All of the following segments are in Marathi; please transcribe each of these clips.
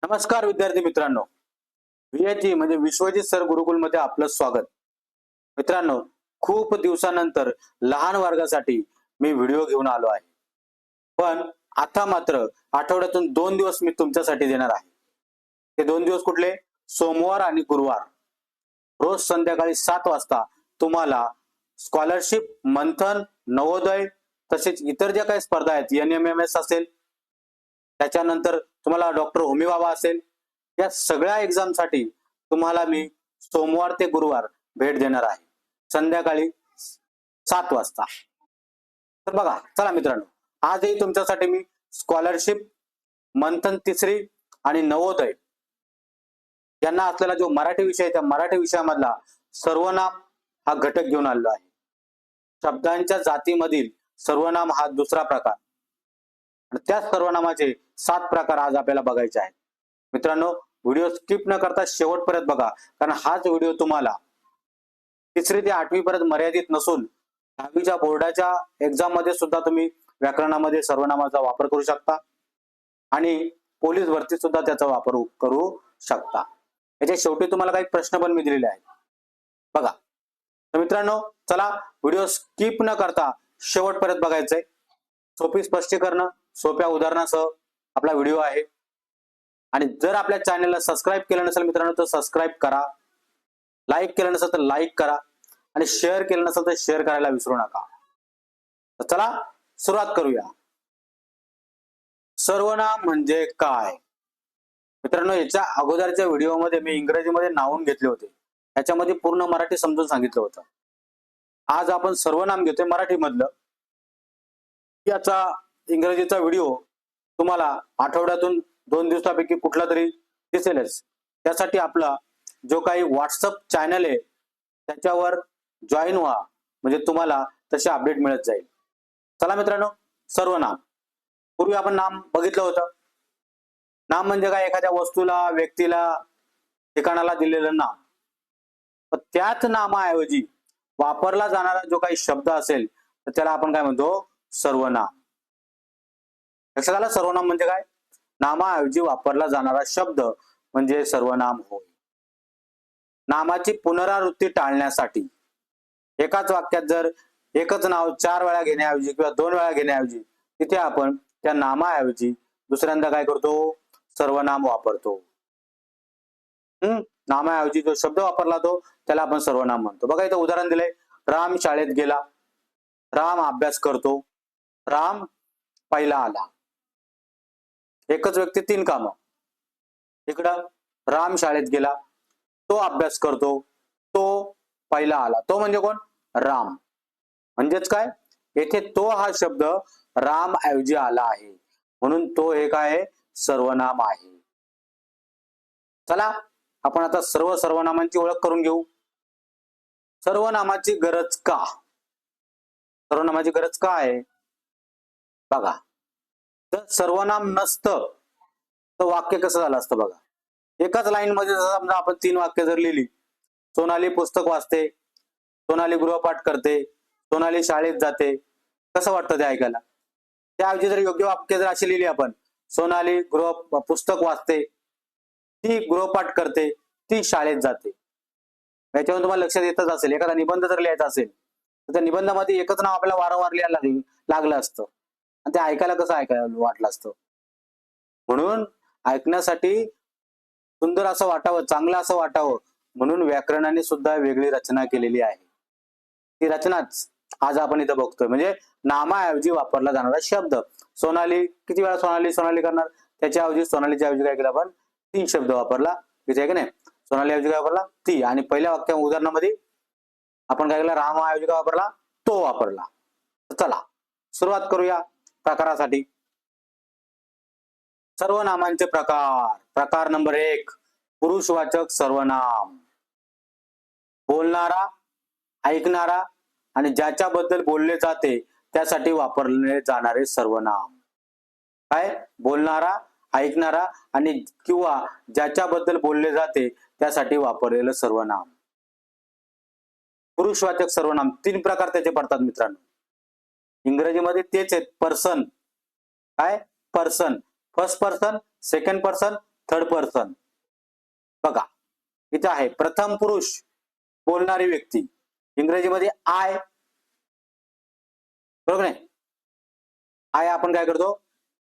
नमस्कार विद्यार्थी मित्रांनो, व्हीएची म्हणजे विश्वजित सर गुरुकुल मध्ये आपलं स्वागत. मित्रांनो, खूप दिवसानंतर लहान वर्गासाठी मी व्हिडिओ घेऊन आलो आहे. पण आता मात्र आठवड्यातून 2 दिवस मी तुमच्यासाठी देणार आहे. ते 2 दिवस कुठले? सोमवार आणि गुरुवार. रोज संध्याकाळी 7 वाजता तुम्हाला स्कॉलरशिप, मंथन, नवोदय तसेच इतर ज्या काही स्पर्धा आहेत, NMMS असेल, त्याच्यानंतर तुम्हाला डॉक्टर होमी बाबा असेल, या सगळ्या एक्झामसाठी तुम्हाला मी सोमवार ते गुरुवार भेट देणार आहे, संध्याकाळी 7 वाजता. तर बघा, चला मित्रांनो, आजही तुमच्यासाठी मी स्कॉलरशिप, मंथन तिसरी आणि नवोदय यांना असलेला जो मराठी विषय आहे, त्या मराठी विषयामधला सर्वनाम हा घटक घेऊन आलेलो आहे. शब्दांच्या जातीमधील सर्वनाम हा दुसरा प्रकार, आणि त्याच सर्वनामाचे 7 प्रकार आज आपल्याला बघायचे आहेत. मित्रांनो, व्हिडिओ स्किप न करता शेवटपर्यंत बघा, कारण हाच व्हिडिओ तुम्हाला 3री ते 8वी पर्यंत मर्यादित नसून 10वीच्या बोर्डाच्या एक्झाम मध्ये सुद्धा तुम्ही व्याकरणामध्ये सर्वनामाचा वापर करू शकता आणि पोलीस भरतीत सुद्धा त्याचा वापर करू शकता. याच्या शेवटी तुम्हाला काही प्रश्न पण मी दिलेले आहेत, बघा. तर मित्रांनो, चला व्हिडिओ स्किप न करता शेवटपर्यंत बघायचंय. सोपी स्पष्टीकरण, सोप्या उदाहरणासह आपला व्हिडिओ आहे. आणि जर आपल्या चॅनलला सबस्क्राईब केलं नसेल मित्रांनो, तर सबस्क्राईब करा. लाईक केलं नसेल तर लाईक करा आणि शेअर केलं नसेल तर शेअर करायला विसरू नका. तर चला सुरुवात करूया. सर्वनाम म्हणजे काय? मित्रांनो, याच्या अगोदरच्या व्हिडिओमध्ये मी इंग्रजीमध्ये नावून घेतले होते, याच्यामध्ये पूर्ण मराठी समजून सांगितलं होतं. आज आपण सर्वनाम घेतोय मराठी मधलं. याचा इंग्रजीचा व्हिडिओ तुम्हाला आठवड्यातून 2 दिवसापैकी कुठला तरी दिसेलच. त्यासाठी आपला जो काही व्हॉट्सअप चॅनल आहे त्याच्यावर जॉईन व्हा, म्हणजे तुम्हाला तसे अपडेट मिळत जाईल. चला मित्रांनो, सर्वनाम. पूर्वी आपण नाम बघितलं होतं. नाम म्हणजे काय? एखाद्या वस्तूला, व्यक्तीला, ठिकाणाला दिलेलं नाम. पण त्याच नामाऐवजी वापरला जाणारा जो काही शब्द असेल तर त्याला आपण काय म्हणतो? सर्वनाम. लक्षात आलं? सर्वनाम म्हणजे काय? नामाऐवजी वापरला जाणारा शब्द म्हणजे सर्वनाम होय. नामाची पुनरावृत्ती टाळण्यासाठी एकाच वाक्यात जर एकच नाव 4 वेळा घेण्याऐवजी किंवा 2 वेळा घेण्याऐवजी तिथे आपण त्या नामाऐवजी दुसऱ्यांदा काय करतो? सर्वनाम वापरतो. नामाऐवजी जो शब्द वापरला तो त्याला आपण सर्वनाम म्हणतो. बघा, इथं उदाहरण दिलंय. राम शाळेत गेला, राम अभ्यास करतो, राम पहिला आला. एकच व्यक्ती 3 कामं. इकडं राम शाळेत गेला, तो अभ्यास करतो, तो पहिला आला. तो म्हणजे कोण? राम. म्हणजेच काय? येथे तो हा शब्द राम ऐवजी आला आहे, म्हणून तो हे काय? सर्वनाम आहे. चला आपण आता सर्व सर्वनामांची ओळख करून घेऊ. सर्वनामाची गरज का? सर्वनामाची गरज का आहे? बघा, जर सर्वनाम नसतं तर वाक्य कसं झालं असतं? बघा, एकाच लाईन मध्ये समजा आपण 3 वाक्य जर लिहिली. सोनाली पुस्तक वाचते, सोनाली गृहपाठ करते, सोनाली शाळेत जाते. कसं वाटतं ते ऐकायला? त्याऐवजी जर योग्य वाक्य जर अशी लिहिली आपण, सोनाली पुस्तक वाचते, ती गृहपाठ करते, ती शाळेत जाते. याच्यावरून तुम्हाला लक्षात येतच असेल, एखादा निबंध जर लिहायचा असेल तर त्या निबंधामध्ये एकच नाव आपल्याला वारंवार लिहायला लागलं असतं आणि ते ऐकायला कसं ऐकायला वाटलं असतं. म्हणून ऐकण्यासाठी सुंदर असं वाटावं, चांगलं असं वाटावं, म्हणून व्याकरणाने सुद्धा वेगळी रचना केलेली आहे. ती रचनाच आज आपण इथं बघतोय. म्हणजे नामाऐवजी वापरला जाणारा शब्द. सोनाली, किती वेळा सोनाली सोनाली करणार? त्याच्याऐवजी सोनालीच्या ऐवजी काय केलं आपण? 3 शब्द वापरला. तिथे आहे की नाही? सोनाली ऐवजी काय वापरला? ती. आणि पहिल्या वाक्या उदाहरणामध्ये आपण काय केलं? राम ऐवजी काय वापरला? तो वापरला. चला सुरुवात करूया प्रकारासाठी. सर्वनामांचे प्रकार. प्रकार नंबर 1, पुरुषवाचक सर्वनाम. बोलणारा, ऐकणारा आणि ज्याच्याबद्दल बोलले जाते त्यासाठी वापरले जाणारे सर्वनाम. काय? बोलणारा, ऐकणारा आणि किंवा ज्याच्याबद्दल बोलले जाते त्यासाठी वापरलेलं सर्वनाम. पुरुषवाचक सर्वनाम 3 प्रकार त्याचे पडतात मित्रांनो. इंग्रजीमध्ये तेच आहेत. पर्सन. काय? Person. First person, second person, third person. बघा इथे आहे प्रथम पुरुष बोलणारी व्यक्ती, इंग्रजीमध्ये आय, बरोबर नाही. आय आपण काय करतो,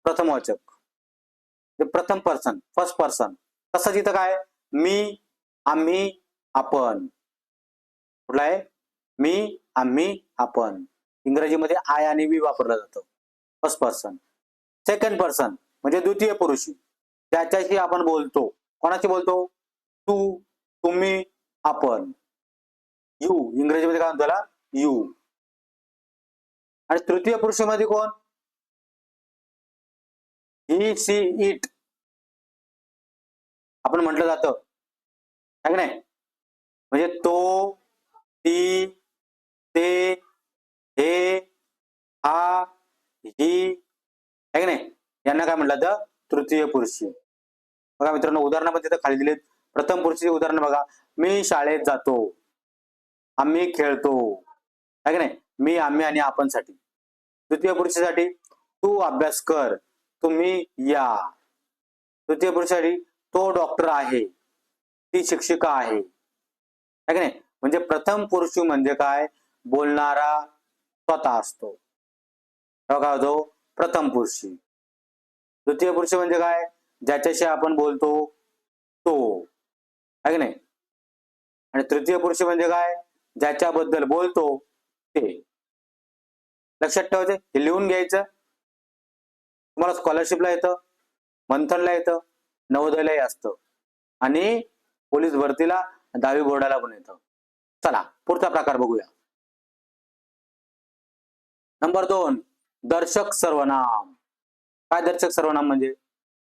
प्रथमवाचक, ते प्रथम पर्सन, फर्स्ट पर्सन. तसंच इथं काय, मी, आम्ही, आपण. कुठला आहे, मी, आम्ही, आपण. इंग्रजीमध्ये आय आणि वी वापरलं जातं, फर्स्ट पर्सन. सेकंड पर्सन म्हणजे द्वितीय पुरुषी, त्याच्याशी आपण बोलतो. कोणाशी बोलतो, तू, तुम्ही, आपण. यू, इंग्रजीमध्ये काय म्हणतो, यू. आणि तृतीय पुरुषामध्ये कोण, ही, सी, इट आपण म्हटलं जातं, आहे की नाही. म्हणजे तो, ती, ते, हे, हा, ही, आहे की नाही, यांना काय म्हटलं जातं, तृतीय पुरुषी. बघा मित्रांनो, उदाहरणं पण तिथं खाली दिलेत. प्रथम पुरुषी उदाहरण बघा, मी शाळेत जातो, आम्ही खेळतो, आहे की नाही, मी, आम्ही आणि आपण साठी. द्वितीय पुरुषासाठी तू अभ्यास कर, तुम्ही या. तृतीय पुरुषासाठी तो डॉक्टर आहे, ती शिक्षिका आहे की नाही. म्हणजे प्रथम पुरुष म्हणजे काय, बोलणारा स्वतः असतो, काय होतो, प्रथम पुरुषी. द्वितीय पुरुष म्हणजे काय, ज्याच्याशी आपण बोलतो तो, आहे की नाही. आणि तृतीय पुरुष म्हणजे काय, ज्याच्याबद्दल बोलतो ते. लक्षात ठेवायचं, हे लिहून घ्यायचं. तुम्हाला स्कॉलरशिपला येतं, मंथनला येतं, नवोदयलाही असतं आणि पोलीस भरतीला 10वी बोर्डाला पण येतं. चला पुढचा प्रकार बघूया. नंबर 2, दर्शक सर्वनाम. काय दर्शक सर्वनाम म्हणजे,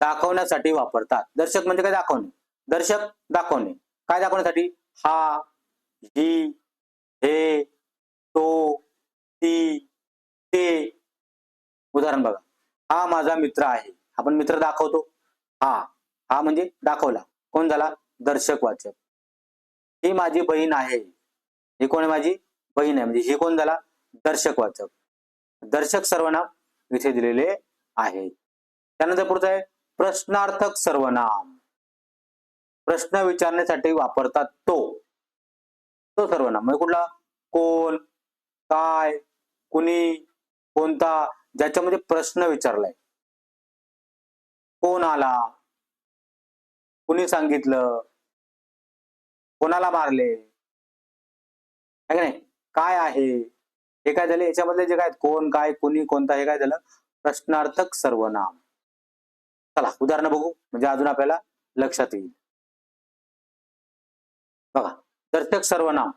दाखवण्यासाठी वापरतात. दर्शक म्हणजे काय, दाखवणे. दर्शक दाखवणे, काय दाखवण्यासाठी, हा, ही, हे, तो, ती, ते. उदाहरण बघा, हा माझा मित्र आहे, आपण मित्र दाखवतो, हा, हा म्हणजे दाखवला, कोण झाला, दर्शक वाचक. ही माझी बहीण आहे, ही कोण आहे, माझी बहीण आहे, म्हणजे ही कोण झाला, दर्शक वाचक. दर्शक सर्वनाम इथे दिलेले आहे. त्यानंतर पुढचं आहे प्रश्नार्थक सर्वनाम. प्रश्न विचारण्यासाठी वापरतात तो सर्वनाम. म्हणजे कुठला, कोण, काय, कुणी, कोणता, ज्याच्यामध्ये प्रश्न विचारलाय. कोण आला, कुणी सांगितलं, कोणाला मारले, आहे की नाही, काय आहे, हे काय झाले, याच्यामधले जे काय कोण, काय, कुणी, कोणता, हे काय झालं, प्रश्नार्थक सर्वनाम. चला उदाहरणं बघू, म्हणजे अजून आपल्याला लक्षात येईल. बघा, दर्शक सर्वनाम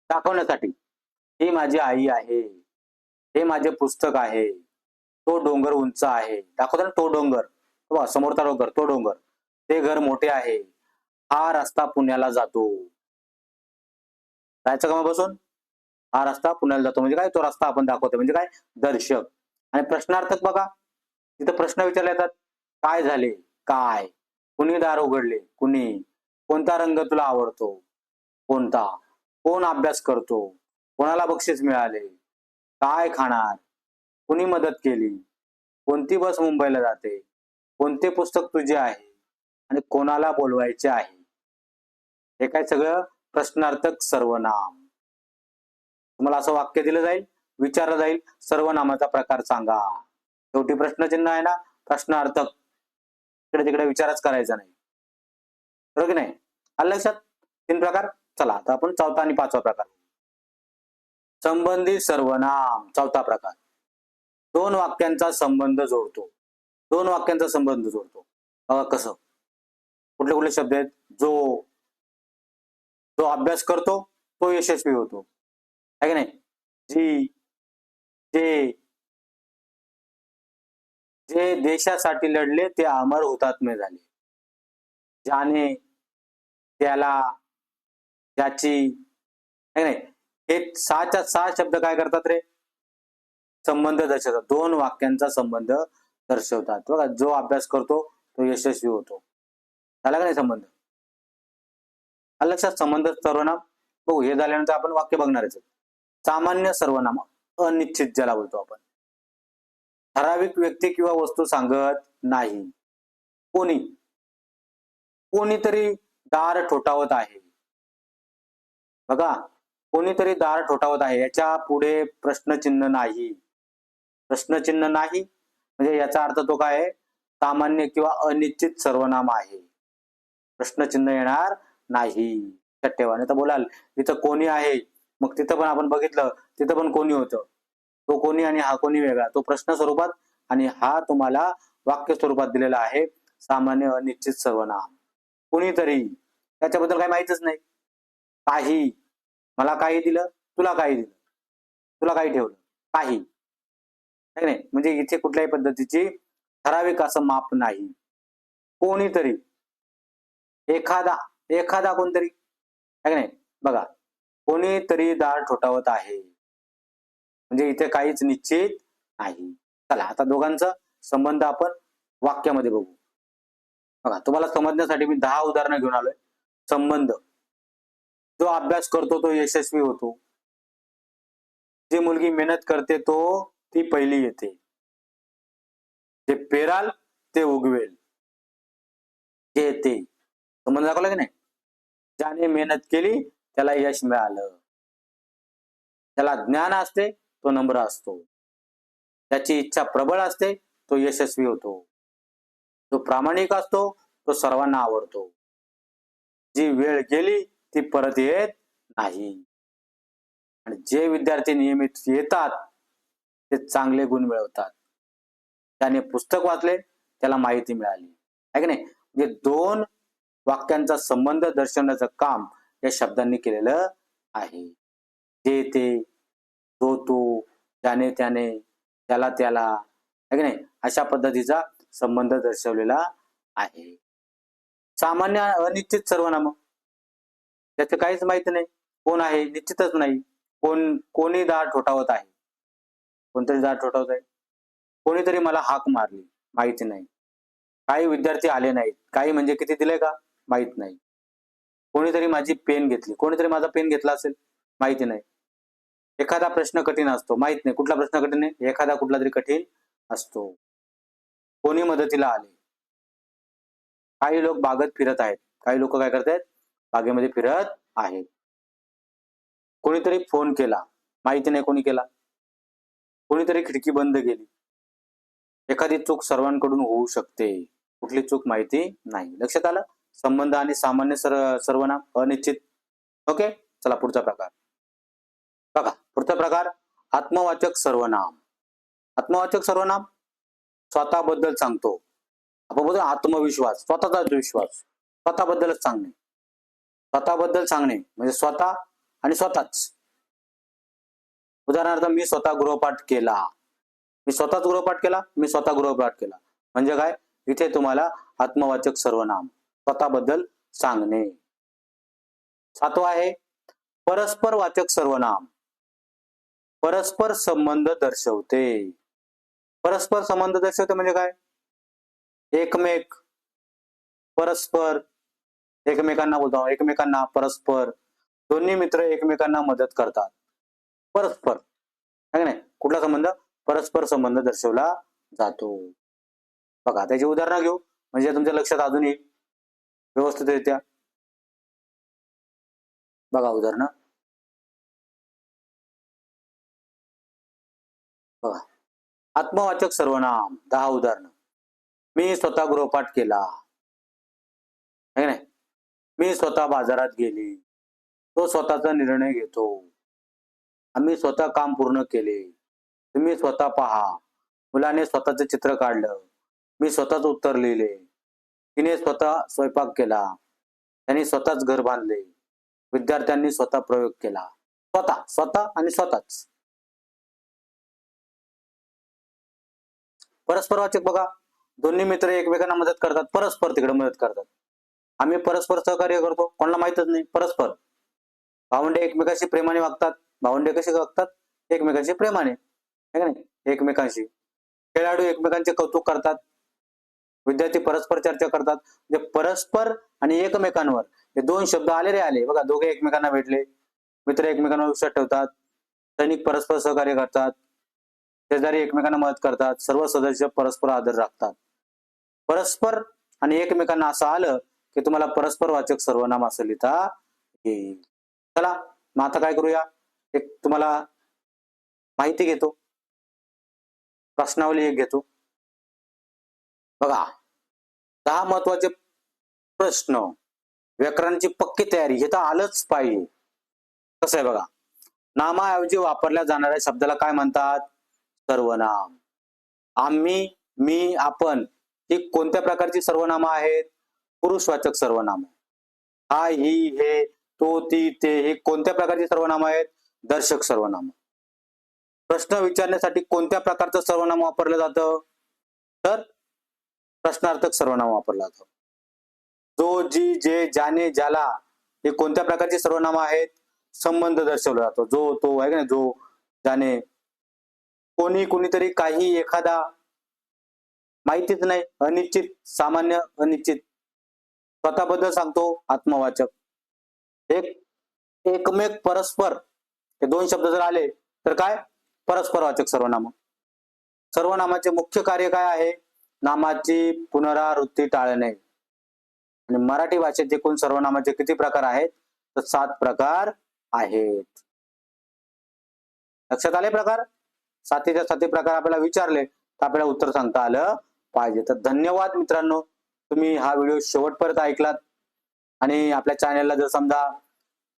दाखवण्यासाठी, ही माझी आई आहे, हे माझे पुस्तक आहे, तो डोंगर उंच आहे, दाखवतो ना तो डोंगर, समोरचा डोंगर, तो डोंगर, ते घर मोठे आहे, हा रस्ता पुण्याला जातो. जायचं का मग बसून, हा रस्ता पुण्याला जातो म्हणजे काय, तो रस्ता आपण दाखवतो, म्हणजे काय, दर्शक. आणि प्रश्नार्थक बघा, तिथे प्रश्न विचारले जातात, काय झाले, काय, कुणी दार उघडले, कुणी, कोणता रंग तुला आवडतो, कोणता, कोण अभ्यास करतो, कोणाला बक्षीस मिळाले, काय खाणार, कुणी मदत केली, कोणती बस मुंबईला जाते, कोणते पुस्तक तुझे आहे आणि कोणाला बोलवायचे आहे. हे काय सगळं प्रश्नार्थक सर्वनाम. तुम्हाला असं वाक्य दिलं जाईल, विचारलं जाईल, सर्वनामाचा प्रकार सांगा. शेवटी प्रश्नचिन्ह आहे ना, प्रश्नार्थक, इकडे तिकडे विचारच करायचा नाही, बरोबर की नाही. आलं लक्षात, 3 प्रकार. चला आता आपण चौथा आणि 5वा प्रकार, संबंधित सर्वनाम. चौथा प्रकार, 2 वाक्यांचा संबंध जोडतो. 2 वाक्यांचा संबंध जोडतो. बघा कसं, कुठले कुठले शब्द आहेत, जो अभ्यास करतो तो यशस्वी होतो, आहे की नाही. जी, जे देशासाठी लढले ते अमर हुतात्मे झाले. ज्याने, त्याला, ज्याची, आहे नाही, हे 6च्या 6 शब्द काय करतात रे, संबंध दर्शवतात. 2 वाक्यांचा संबंध दर्शवतात. बघा, जो अभ्यास करतो तो यशस्वी होतो, झाला का नाही संबंध. लक्षात, संबंध सर्वनाम बघू. हे झाल्यानंतर आपण वाक्य बघणारच. सामान्य सर्वनाम, अनिश्चित ज्याला बोलतो आपण, ठराविक व्यक्ती किंवा वस्तू सांगत नाही. कोणी, कोणीतरी दार ठोठावत आहे. बघा, कोणीतरी दार ठोठावत आहे. याच्या पुढे प्रश्नचिन्ह नाही. प्रश्नचिन्ह नाही म्हणजे याचा अर्थ तो काय आहे? सामान्य किंवा अनिश्चित सर्वनाम आहे. प्रश्नचिन्ह येणार नाही. लक्षात ठेवा. नाही तर बोलाल इथं कोणी आहे, मग तिथं पण आपण बघितलं तिथं पण कोणी होतं. तो कोणी आणि हा कोणी वेगळा. तो प्रश्न स्वरूपात आणि हा तुम्हाला वाक्य स्वरूपात दिलेला आहे. सामान्य अनिश्चित सर्वनाम. कुणीतरी, त्याच्याबद्दल काही माहितच नाही. काही, मला काही दिलं, तुला काही दिलं, तुला काही ठेवलं, काही नाही. म्हणजे इथे कुठल्याही पद्धतीची ठराविक असं माप नाही. कोणीतरी, एखादा, एखादा कोणतरी आहे नाही. बघा, कोणीतरी दार ठोठावत आहे म्हणजे इथे काहीच निश्चित नाही. चला आता दोघांचा संबंध आपण वाक्यामध्ये बघू. बघा, तुम्हाला समजण्यासाठी मी 10 उदाहरणं घेऊन आलोय. संबंध, जो अभ्यास करतो तो यशस्वी होतो. जी मुलगी मेहनत करते ती पहिली येते. जे पेराल ते उगवेल. जे ते संबंध दाखवला की नाही. ज्याने मेहनत केली त्याला यश मिळालं. त्याला ज्ञान असते तो नम्र असतो. त्याची इच्छा प्रबळ असते तो यशस्वी होतो. जो प्रामाणिक असतो तो सर्वांना आवडतो. जी वेळ गेली ती परत येत नाही. आणि जे विद्यार्थी नियमित येतात ते चांगले गुण मिळवतात. त्याने पुस्तक वाचले त्याला माहिती मिळाली. आहे की नाही. म्हणजे दोन वाक्यांचा संबंध दर्शवण्याचं काम या शब्दांनी केलेलं आहे. जे ते, तो, त्याने त्याने, त्याला त्याला, आहे की नाही, अशा पद्धतीचा संबंध दर्शवलेला आहे. सामान्य अनिश्चित सर्वनाम, त्याचं काहीच माहिती नाही. कोण आहे निश्चितच नाही. कोणी दार ठोठावत आहे, कोणतरी दार ठोठावत आहे. कोणीतरी मला हाक मारली, माहिती नाही. काही विद्यार्थी आले नाहीत. काही म्हणजे किती दिले का माहित नाही. कोणीतरी माझी पेन घेतली, कोणीतरी माझा पेन घेतला असेल, माहिती नाही. एखादा प्रश्न कठीण असतो, माहित नाही कुठला प्रश्न कठीण आहे. एखादा कुठला तरी कठीण असतो. कोणी मदतीला आले. काही लोक बागेत फिरत आहेत. काही लोक काय करतायत, बागेमध्ये फिरत आहेत. कोणीतरी फोन केला, माहिती नाही कोणी केला. कोणीतरी खिडकी बंद केली. एखादी चूक सर्वांकडून होऊ शकते. कुठली चूक माहिती नाही. लक्षात आलं. संबंध आणि सामान्य सर्वनाम अनिश्चित. ओके, चला पुढचा प्रकार बघा. पुढचा प्रकार आत्मवाचक सर्वनाम. आत्मवाचक सर्वनाम स्वतःबद्दल सांगतो. आपण बोलतो आत्मविश्वास, स्वतःचा विश्वास, स्वतःबद्दलच सांगणे. स्वतःबद्दल सांगणे म्हणजे स्वतः आणि स्वतःच. उदाहरणार्थ, मी स्वतः गृहपाठ केला. मी स्वतःच गृहपाठ केला, मी स्वतः गृहपाठ केला. म्हणजे काय, इथे तुम्हाला आत्मवाचक सर्वनाम स्वतःबद्दल सांगणे. 7वा आहे परस्पर वाचक सर्वनाम. परस्पर संबंध दर्शवते. परस्पर संबंध दर्शवते म्हणजे काय, एकमेक, परस्पर, एकमेकांना बोलतो, एकमेकांना, परस्पर. दोन्ही मित्र एकमेकांना मदत करतात. परस्पर, है नाही. कुठला संबंध, परस्पर संबंध दर्शवला जातो. बघा, त्याची उदाहरणं घेऊ म्हणजे तुमच्या लक्षात अजून येईल व्यवस्थितरित्या. बघा उदाहरणं. बघा, आत्मवाचक सर्वनाम 10 उदाहरणं. मी स्वतः गृहपाठ केला, है नाही. मी स्वतः बाजारात गेली. तो स्वतःचा निर्णय घेतो. आम्ही स्वतः काम पूर्ण केले. तुम्ही स्वतः पहा. मुलाने स्वतःचं चित्र काढलं. मी स्वतःच उत्तर लिहिले. तिने स्वतः स्वयंपाक केला. त्यांनी स्वतःच घर बांधले. विद्यार्थ्यांनी स्वतः प्रयोग केला. स्वतः, स्वतः आणि स्वतःच. परस्परवाचक बघा, दोन्ही मित्र एकमेकांना मदत करतात. परस्पर तिकडे मदत करतात. आम्ही परस्पर सहकार्य करतो. कोणाला माहितच नाही. परस्पर. भावंडे एकमेकांशी प्रेमाने वागतात. भावंडे कसे वागतात, एकमेकांशी प्रेमाने, है का नाही, एकमेकांशी. खेळाडू एकमेकांचे कौतुक करतात. विद्यार्थी परस्पर चर्चा करतात. म्हणजे परस्पर आणि एकमेकांवर हे दोन शब्द आले रे आले. बघा, दोघे एकमेकांना भेटले. मित्र एकमेकांवर विश्वास ठेवतात. सैनिक परस्पर सहकार्य करतात. शेजारी एकमेकांना मदत करतात. सर्व सदस्य परस्पर आदर राखतात. परस्पर आणि एकमेकांना असं आलं की तुम्हाला परस्परवाचक सर्वनाम असं लिहिता येईल. चला मग आता काय करूया, एक तुम्हाला माहिती घेतो, प्रश्नावली एक घेतो. बघा 10 महत्वाचे प्रश्न, व्याकरणाची पक्की तयारी, हे तर आलंच पाहिजे. कसं आहे बघा, नामाऐवजी वापरल्या जाणाऱ्या शब्दाला काय म्हणतात? सर्वनाम. आम्ही, मी, आपण ही कोणत्या प्रकारची सर्वनामं आहेत? पुरुषवाचक सर्वनाम. हा, ही, हे, तो, ती, ते हे कोणत्या प्रकारची सर्वनाम आहेत? दर्शक सर्वनाम. प्रश्न विचारण्यासाठी कोणत्या प्रकारचं सर्वनाम वापरलं जातं? तर प्रश्नार्थक सर्वनाम वापरलं जातं. जो, जी, जे, ज्याने, ज्याला हे कोणत्या प्रकारचे सर्वनाम आहेत? संबंध दर्शवला जातो. जो, तो आहे का नाही, जो, ज्याने. कोणी, कुणीतरी, काही, एखादा, माहितीच नाही, अनिश्चित, सामान्य, अनिश्चित. स्वतःबद्दल सांगतो, आत्मवाचक. एकमेक, परस्पर, हे दोन शब्द जर आले तर काय? परस्परवाचक सर्वनाम. सर्वनामाचे मुख्य कार्य काय आहे? नामाची पुनरावृत्ती टाळणे. आणि मराठी भाषेत एकूण सर्वनामाचे किती प्रकार आहेत? तर 7 प्रकार आहेत. लक्षात आले प्रकार? 7च्या 7 प्रकार आपल्याला विचारले तर आपल्याला उत्तर सांगता आलं पाहिजे. तर धन्यवाद मित्रांनो, तुम्ही हा व्हिडिओ शेवटपर्यंत ऐकलात. आणि आपल्या चॅनलला जर समजा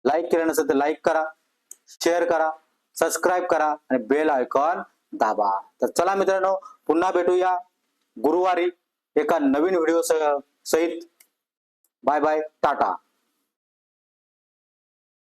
लाईक केलं नसेल तर लाईक करा, शेअर करा, सबस्क्राईब करा आणि बेल आयकॉन दाबा. तर चला मित्रांनो, पुन्हा भेटूया गुरुवारी एका नवीन व्हिडिओ सहित. Bye bye, Tata.